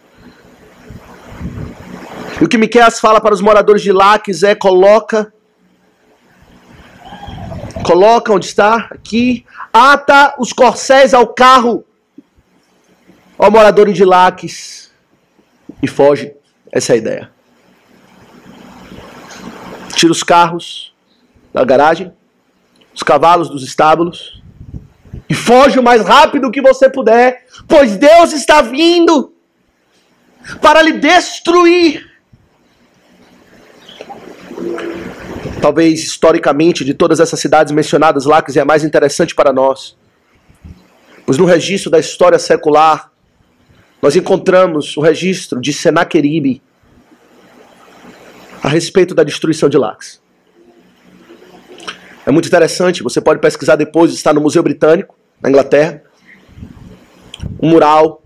E o que Miqueias fala para os moradores de Laques é: coloca onde está, aqui, ata os corcéis ao carro, ó moradores de Laques, e foge. Essa é a ideia. Tira os carros da garagem, os cavalos dos estábulos, e foge o mais rápido que você puder, pois Deus está vindo para lhe destruir. Talvez, historicamente, de todas essas cidades mencionadas, Laques é a mais interessante para nós. Pois no registro da história secular, nós encontramos o registro de Senaqueribe a respeito da destruição de Laques. É muito interessante, você pode pesquisar depois, está no Museu Britânico, na Inglaterra. um mural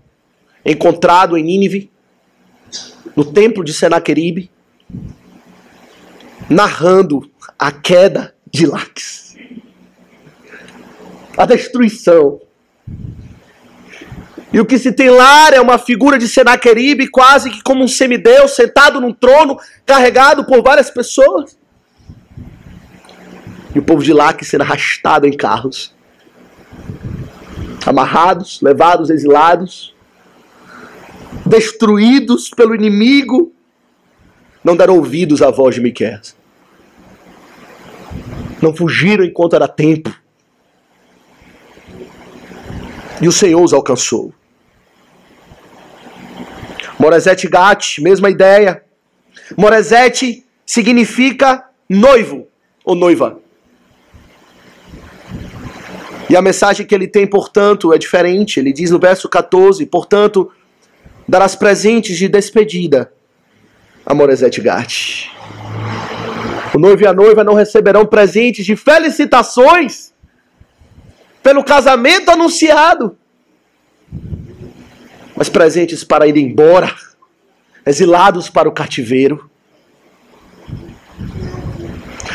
encontrado em Nínive, no templo de Senaqueribe, narrando a queda de Laques, a destruição. E o que se tem lá é uma figura de Senaqueribe, quase que como um semideus, sentado num trono, carregado por várias pessoas. E o povo de Laques sendo arrastado em carros, amarrados, levados, exilados, destruídos pelo inimigo, não deram ouvidos à voz de Miqueias. Não fugiram enquanto era tempo. E o Senhor os alcançou. Moresete Gate, mesma ideia. Moresete significa noivo ou noiva. E a mensagem que ele tem, portanto, é diferente. Ele diz no verso 14, portanto, darás presentes de despedida a Moresete Gate. O noivo e a noiva não receberão presentes de felicitações pelo casamento anunciado, mas presentes para ir embora, exilados para o cativeiro.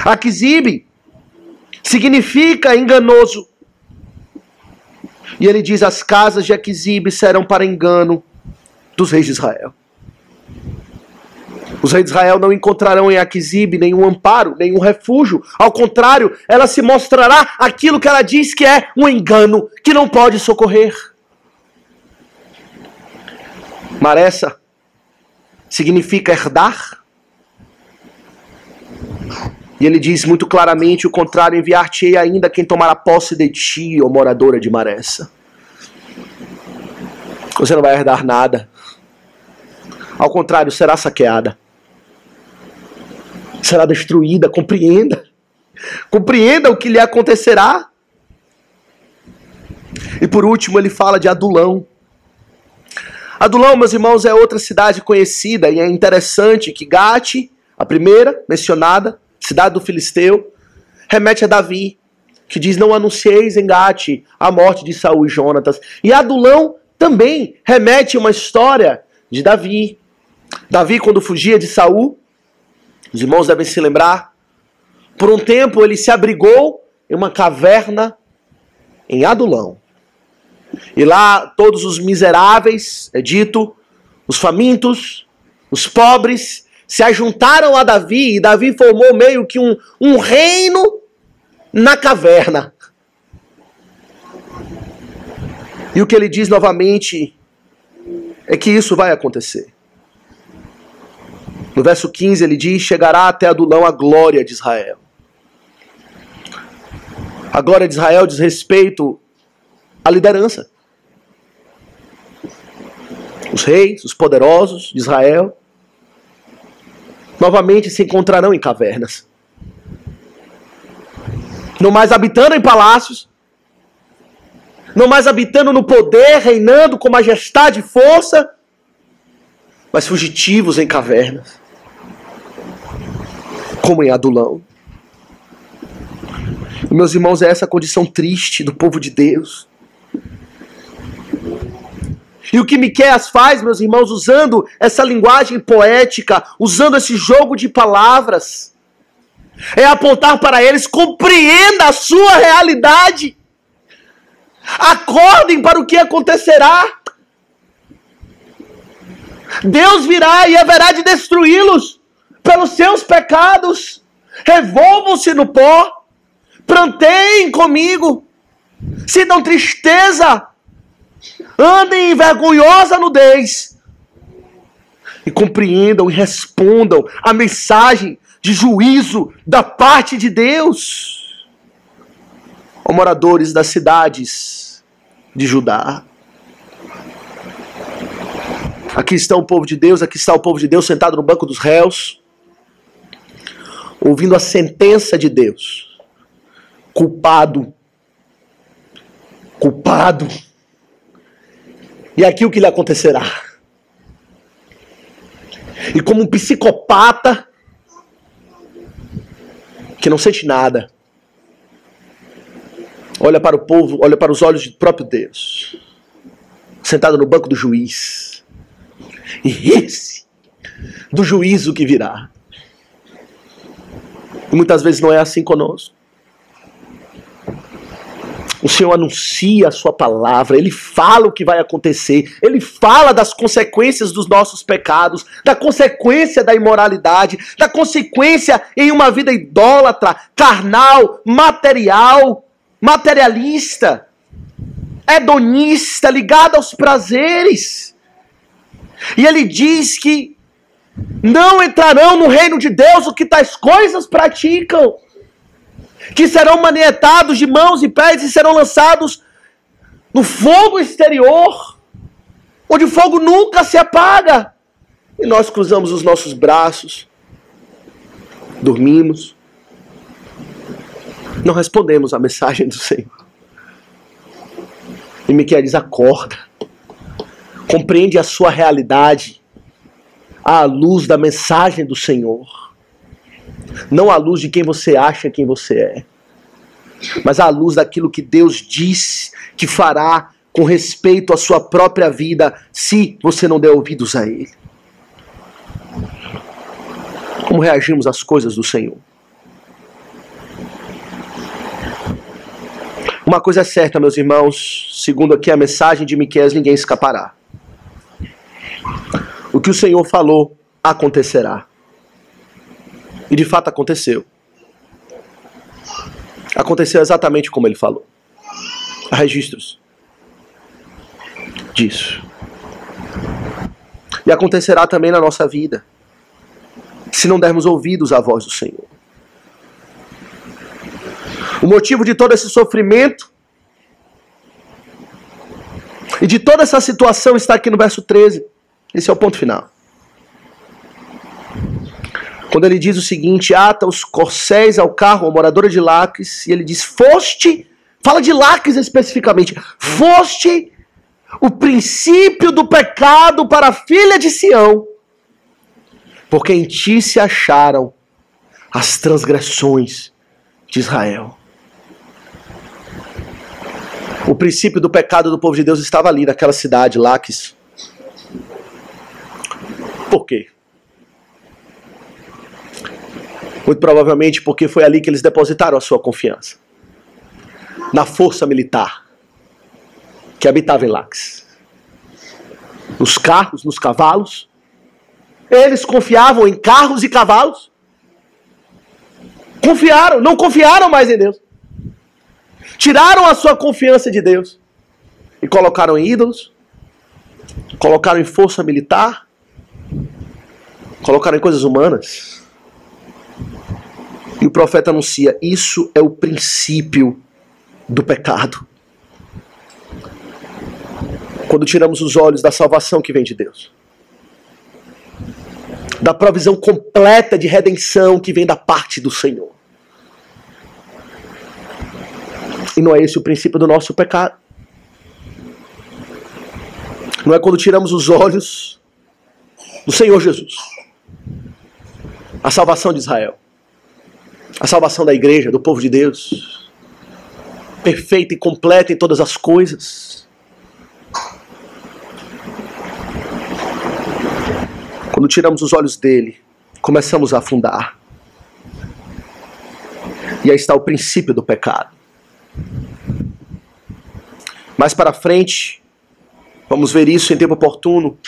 Aquizibe significa enganoso. E ele diz, as casas de Aquizibe serão para engano dos reis de Israel. Os reis de Israel não encontrarão em Aquizibe nenhum amparo, nenhum refúgio. Ao contrário, ela se mostrará aquilo que ela diz que é um engano, que não pode socorrer. Maressa significa herdar. E ele diz muito claramente o contrário, enviar-te-ei ainda quem tomará posse de ti, ó moradora de Maressa. Você não vai herdar nada. Ao contrário, será saqueada. Será destruída, compreenda. Compreenda o que lhe acontecerá. E por último ele fala de Adulão. Adulão, meus irmãos, é outra cidade conhecida, e é interessante que Gate, a primeira mencionada, cidade do Filisteu, remete a Davi, que diz, não anuncieis em Gate a morte de Saul e Jonatas. E Adulão também remete a uma história de Davi. Davi, quando fugia de Saul, os irmãos devem se lembrar, por um tempo ele se abrigou em uma caverna em Adulão. E lá todos os miseráveis, é dito, os famintos, os pobres, se ajuntaram a Davi, e Davi formou meio que um reino na caverna. E o que ele diz novamente é que isso vai acontecer. No verso 15 ele diz, chegará até Adulão a glória de Israel. A glória de Israel diz respeito à liderança. Os reis, os poderosos de Israel, novamente se encontrarão em cavernas. Não mais habitando em palácios, não mais habitando no poder, reinando com majestade e força, mas fugitivos em cavernas, como em Adulão. E, meus irmãos, é essa a condição triste do povo de Deus. E o que Miqueias faz, meus irmãos, usando essa linguagem poética, usando esse jogo de palavras, é apontar para eles, compreenda a sua realidade. Acordem para o que acontecerá. Deus virá e haverá de destruí-los pelos seus pecados. Revolvam-se no pó, pranteiem comigo, sintam tristeza, andem em vergonhosa nudez, e compreendam e respondam a mensagem de juízo da parte de Deus. Ó moradores das cidades de Judá, aqui está o povo de Deus, aqui está o povo de Deus sentado no banco dos réus, ouvindo a sentença de Deus. Culpado. Culpado. E aqui o que lhe acontecerá? E como um psicopata que não sente nada, olha para o povo, olha para os olhos do próprio Deus. sentado no banco do juiz, e rir-se do juízo que virá. E muitas vezes não é assim conosco. O Senhor anuncia a sua palavra, Ele fala o que vai acontecer, Ele fala das consequências dos nossos pecados, da consequência da imoralidade, da consequência em uma vida idólatra, carnal, material, materialista, hedonista, ligada aos prazeres. E Ele diz que não entrarão no reino de Deus o que tais coisas praticam, que serão manietados de mãos e pés e serão lançados no fogo exterior, onde o fogo nunca se apaga. E nós cruzamos os nossos braços, dormimos, não respondemos à mensagem do Senhor. E Miqueias diz: acorda, compreende a sua realidade à luz da mensagem do Senhor. Não à luz de quem você acha quem você é, mas à luz daquilo que Deus diz que fará com respeito à sua própria vida, se você não der ouvidos a Ele. Como reagimos às coisas do Senhor? Uma coisa é certa, meus irmãos, segundo aqui a mensagem de Miqueias, ninguém escapará. O que o Senhor falou acontecerá. E de fato aconteceu. Aconteceu exatamente como Ele falou. Há registros disso. E acontecerá também na nossa vida, se não dermos ouvidos à voz do Senhor. O motivo de todo esse sofrimento e de toda essa situação está aqui no verso 13. Esse é o ponto final. Quando ele diz o seguinte: ata os corcéis ao carro, a moradora de Laques, e ele diz: foste, fala de Laques especificamente, foste o princípio do pecado para a filha de Sião, porque em ti se acharam as transgressões de Israel. O princípio do pecado do povo de Deus estava ali, naquela cidade, Laques. Por quê? Muito provavelmente porque foi ali que eles depositaram a sua confiança. Na força militar que habitava em Laques. Nos carros, nos cavalos. Eles confiavam em carros e cavalos. Confiaram, não confiaram mais em Deus. Tiraram a sua confiança de Deus. E colocaram em ídolos. Colocaram em força militar. Colocaram em coisas humanas. E o profeta anuncia: isso é o princípio do pecado. Quando tiramos os olhos da salvação que vem de Deus, da provisão completa de redenção que vem da parte do Senhor. E não é esse o princípio do nosso pecado. Não é quando tiramos os olhos do Senhor Jesus, a salvação de Israel, a salvação da igreja, do povo de Deus, perfeita e completa em todas as coisas. Quando tiramos os olhos dele, começamos a afundar. E aí está o princípio do pecado. Mais para frente, vamos ver isso em tempo oportuno.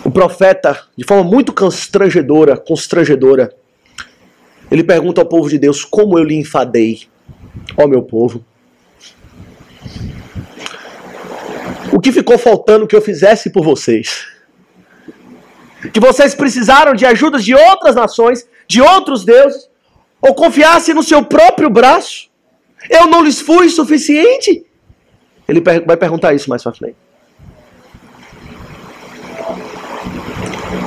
O profeta, de forma muito constrangedora, ele pergunta ao povo de Deus: como eu lhe enfadei, ó meu povo? O que ficou faltando que eu fizesse por vocês? Que vocês precisaram de ajudas de outras nações, de outros deuses, ou confiassem no seu próprio braço? Eu não lhes fui suficiente? Ele vai perguntar isso mais pra frente.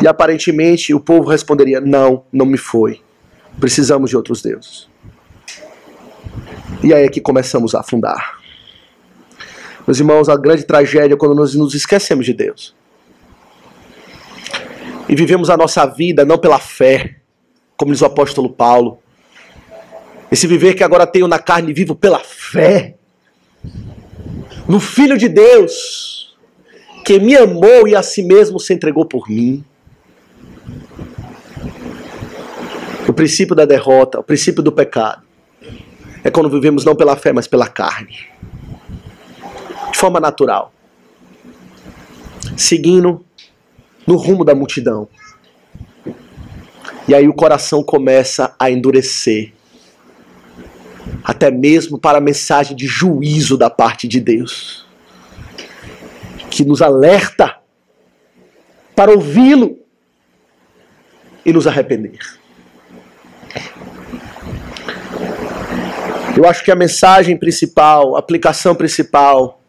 E aparentemente o povo responderia: não, não me foi. Precisamos de outros deuses. E aí é que começamos a afundar. Meus irmãos, a grande tragédia é quando nós nos esquecemos de Deus. E vivemos a nossa vida não pela fé, como diz o apóstolo Paulo. Esse viver que agora tenho na carne, vivo pela fé. no Filho de Deus, que me amou e a si mesmo se entregou por mim. O princípio da derrota, o princípio do pecado, é quando vivemos não pela fé, mas pela carne. De forma natural. Seguindo no rumo da multidão. E aí o coração começa a endurecer. Até mesmo para a mensagem de juízo da parte de Deus. Que nos alerta para ouvi-lo e nos arrepender. Eu acho que a mensagem principal, a aplicação principal,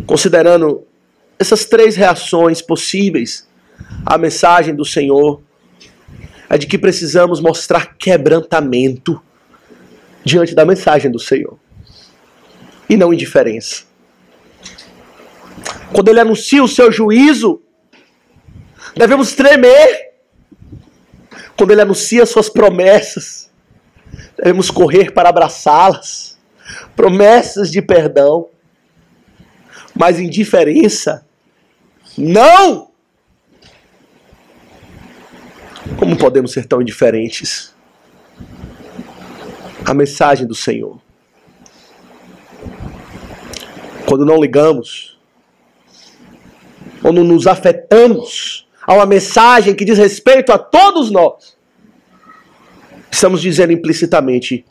considerando essas 3 reações possíveis à mensagem do Senhor, é de que precisamos mostrar quebrantamento diante da mensagem do Senhor. E não indiferença. Quando Ele anuncia o seu juízo, devemos tremer. Quando Ele anuncia suas promessas, devemos correr para abraçá-las. Promessas de perdão. Mas indiferença, não! Como podemos ser tão indiferentes à mensagem do Senhor? Quando não ligamos, ou não nos afetamos a uma mensagem que diz respeito a todos nós, estamos dizendo implicitamente: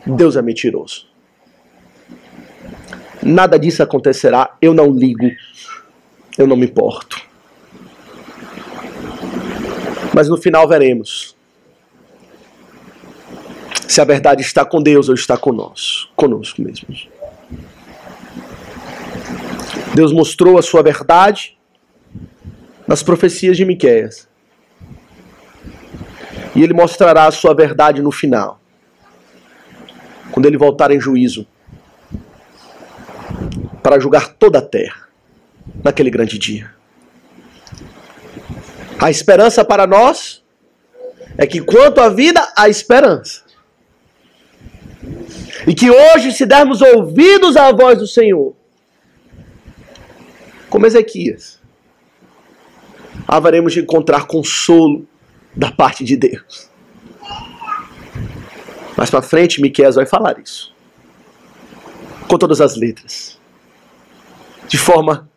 Deus é mentiroso. Nada disso acontecerá, eu não ligo, eu não me importo. Mas no final veremos se a verdade está com Deus ou está conosco mesmos. Deus mostrou a sua verdade nas profecias de Miqueias. E Ele mostrará a sua verdade no final, quando Ele voltar em juízo, para julgar toda a terra, naquele grande dia. A esperança para nós é que, quanto à vida, há esperança. E que hoje, se dermos ouvidos à voz do Senhor, como Ezequias, haveremos de encontrar consolo da parte de Deus. Mais para frente, Miqueias vai falar isso, com todas as letras, de forma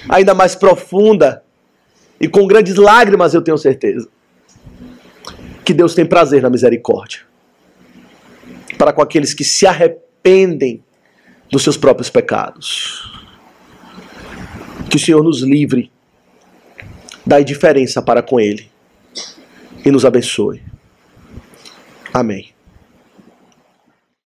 ainda mais profunda e com grandes lágrimas, eu tenho certeza, que Deus tem prazer na misericórdia para com aqueles que se arrependem dos seus próprios pecados. Que o Senhor nos livre da indiferença para com Ele e nos abençoe. Amém.